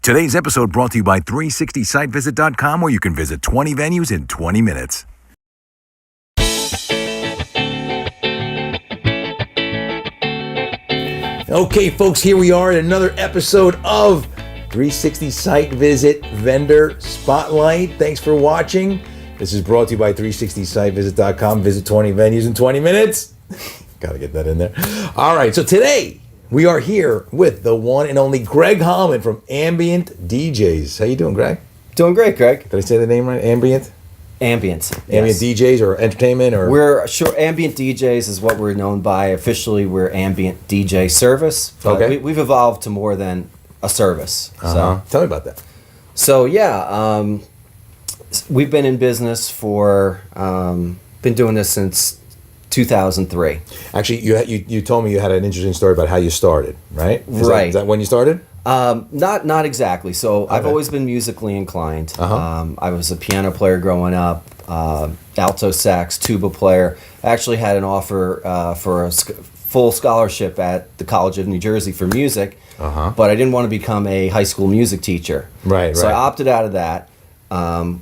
Today's episode brought to you by 360SiteVisit.com, where you can visit 20 venues in 20 minutes. Okay, folks, here we are in another episode of 360 Site Visit Vendor Spotlight. Thanks for watching. This is brought to you by 360SiteVisit.com. Visit 20 venues in 20 minutes. Gotta get that in there. All right, so today we are here with the one and only Gregg Hollmann from Ambient DJs. How you doing, Greg? Doing great, Greg. Did I say the name right? Ambient? Ambient. Ambient Yes. DJs or entertainment or? We're sure Ambient DJs is what we're known by. Officially, we're Ambient DJ Service. But Okay. we've evolved to more than a service. Tell me about that. So we've been in business for been doing this since 2003. Actually, you told me you had an interesting story about how you started, right? Right. Is that when you started? Not exactly. So I've Okay. always been musically inclined. Uh-huh. I was a piano player growing up, alto sax, tuba player. I actually had an offer for a full scholarship at the College of New Jersey for music, but I didn't want to become a high school music teacher. Right. So I opted out of that.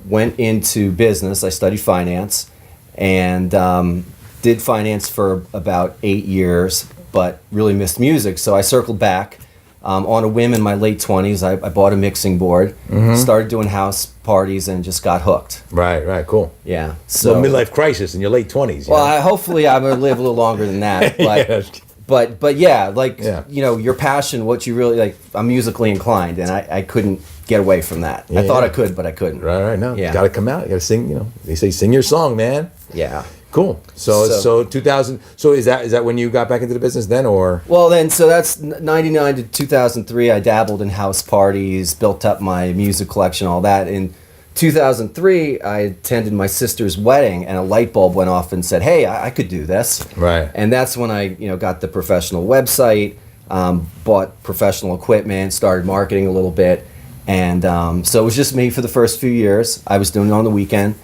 Went into business. I studied finance, and did finance for about 8 years, but really missed music. So I circled back. On a whim in my late 20s, I bought a mixing board, started doing house parties, and just got hooked. Right, cool. Yeah. So midlife crisis in your late 20s. Well, hopefully I'm going to live a little longer than that. But, Yes. but your passion, what you really like, I'm musically inclined, and I couldn't get away from that. I thought I could, but I couldn't. Right, no. Yeah. Got to come out. You got to sing, they say sing your song, man. Yeah. Cool. So 2000. So is that when you got back into the business then, or? Well, then, so that's 99 to 2003. I dabbled in house parties, built up my music collection, all that. In 2003, I attended my sister's wedding, and a light bulb went off and said, "Hey, I could do this." Right. And that's when I, got the professional website, bought professional equipment, started marketing a little bit, and so it was just me for the first few years. I was doing it on the weekend.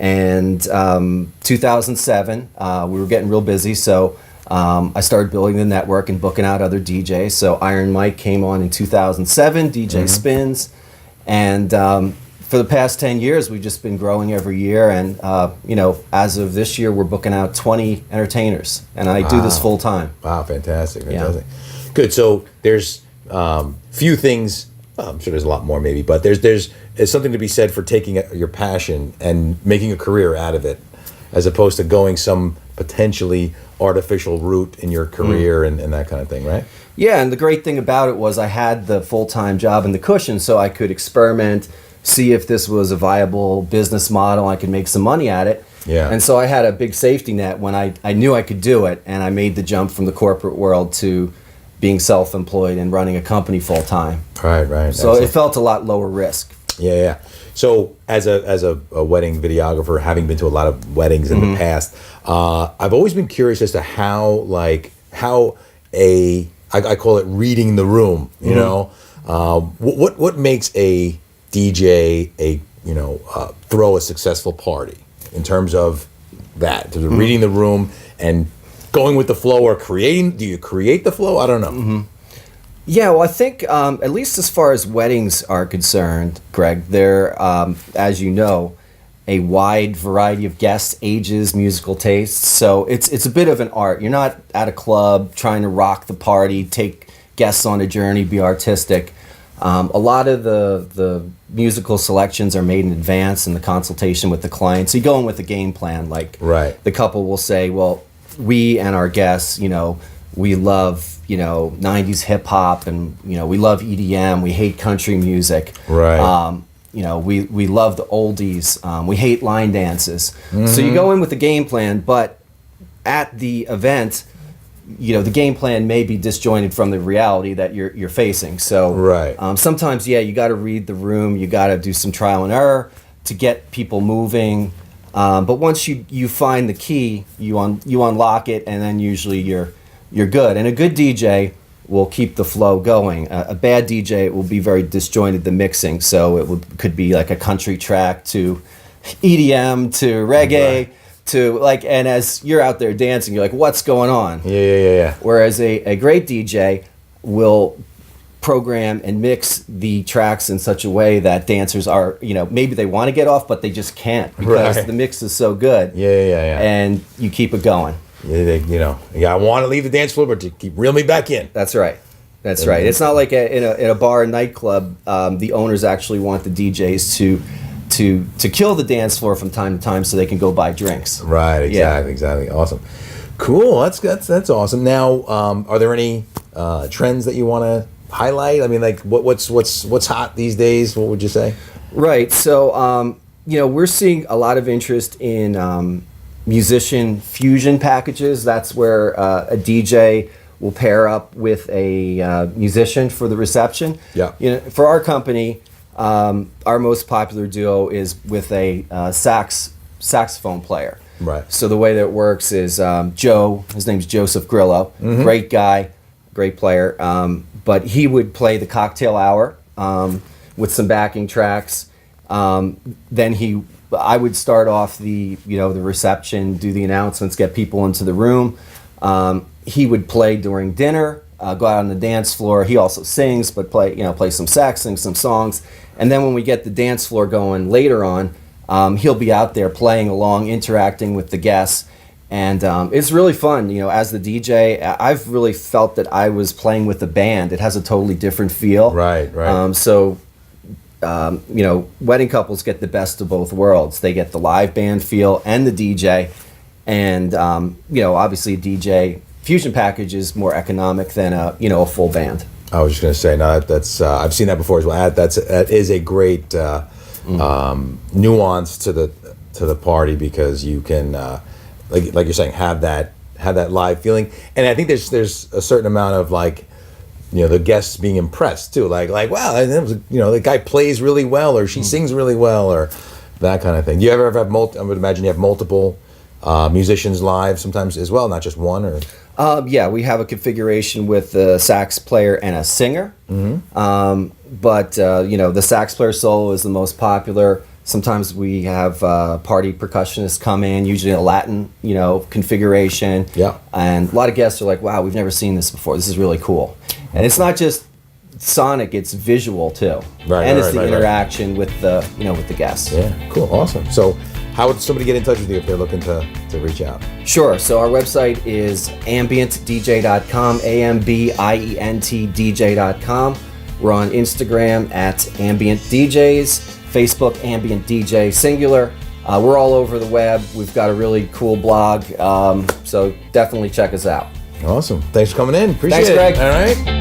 And 2007, we were getting real busy, so I started building the network and booking out other DJs. So Iron Mike came on in 2007, DJ Spins, and for the past 10 years, we've just been growing every year. And as of this year, we're booking out 20 entertainers, and I do this full time. Wow, fantastic. Good. So there's few things. I'm sure there's a lot more maybe, but there's something to be said for taking your passion and making a career out of it, as opposed to going some potentially artificial route in your career and that kind of thing, right? Yeah, and the great thing about it was I had the full-time job and the cushion, so I could experiment, see if this was a viable business model, I could make some money at it. Yeah. And so I had a big safety net when I knew I could do it, and I made the jump from the corporate world to being self-employed and running a company full-time. Right. So it felt a lot lower risk. Yeah. So as a wedding videographer, having been to a lot of weddings in the past, I've always been curious as to how I call it reading the room. What makes a DJ throw a successful party in terms of that, in terms of reading the room and going with the flow, or creating? Do you create the flow? I don't know. Yeah, well, I think at least as far as weddings are concerned, Greg, they're, as you know, a wide variety of guests, ages, musical tastes. So it's a bit of an art. You're not at a club trying to rock the party, take guests on a journey, be artistic. A lot of the musical selections are made in advance in the consultation with the client. So you go in with a game plan. Like the couple will say, well, we and our guests, we love, 90s hip hop, and, we love EDM. We hate country music. Right. We love the oldies. We hate line dances. So you go in with a game plan, but at the event, the game plan may be disjointed from the reality that you're facing. So sometimes, you got to read the room. You got to do some trial and error to get people moving. But once you find the key, you unlock it, and then usually you're good. And a good DJ will keep the flow going. A bad DJ will be very disjointed, the mixing. So it could be like a country track to EDM to reggae to and as you're out there dancing, you're like, what's going on? Yeah. Whereas a great DJ will program and mix the tracks in such a way that dancers are, maybe they want to get off, but they just can't because the mix is so good. Yeah. And you keep it going. Yeah, I want to leave the dance floor, but to keep reel me back in. That's right. That's right. It's not like in a bar or nightclub. The owners actually want the DJs to kill the dance floor from time to time so they can go buy drinks. Right. Exactly. Awesome. Cool. That's awesome. Now, are there any trends that you want to highlight? I mean, like what's hot these days? What would you say? Right. So we're seeing a lot of interest in musician fusion packages. That's where a DJ will pair up with a musician for the reception. Yeah. For our company, our most popular duo is with a saxophone player. Right. So the way that it works is Joe. His name's Joseph Grillo. Mm-hmm. Great guy, great player. But he would play the cocktail hour with some backing tracks. Then I would start off the reception, do the announcements, get people into the room. He would play during dinner, go out on the dance floor. He also sings, but play some sax, sing some songs. And then when we get the dance floor going later on, he'll be out there playing along, interacting with the guests. And it's really fun. As the DJ, I've really felt that I was playing with a band. It has a totally different feel. Right. Wedding couples get the best of both worlds. They get the live band feel and the DJ. And, obviously a DJ fusion package is more economic than a full band. I was just going to say, no, that's I've seen that before as well. That is a great nuance to the party because you can, like you're saying, have that live feeling. And I think there's a certain amount of the guests being impressed too, like wow, the guy plays really well or she sings really well or that kind of thing. Do you ever have I would imagine you have multiple musicians live sometimes as well, not just one or. We have a configuration with a sax player and a singer. Mm-hmm. But the sax player solo is the most popular. Sometimes we have party percussionists come in, usually a Latin, configuration. Yeah. And a lot of guests are like, wow, we've never seen this before. This is really cool. And it's not just sonic, it's visual too. Right. And it's the interaction with the guests. Yeah, cool, awesome. So how would somebody get in touch with you if they're looking to reach out? Sure. So our website is ambientdj.com, AMBIENT We're on Instagram at Ambient DJs, Facebook Ambient DJ singular. We're all over the web. We've got a really cool blog, so definitely check us out. Awesome. Thanks for coming in. Appreciate it. Thanks, Greg. All right.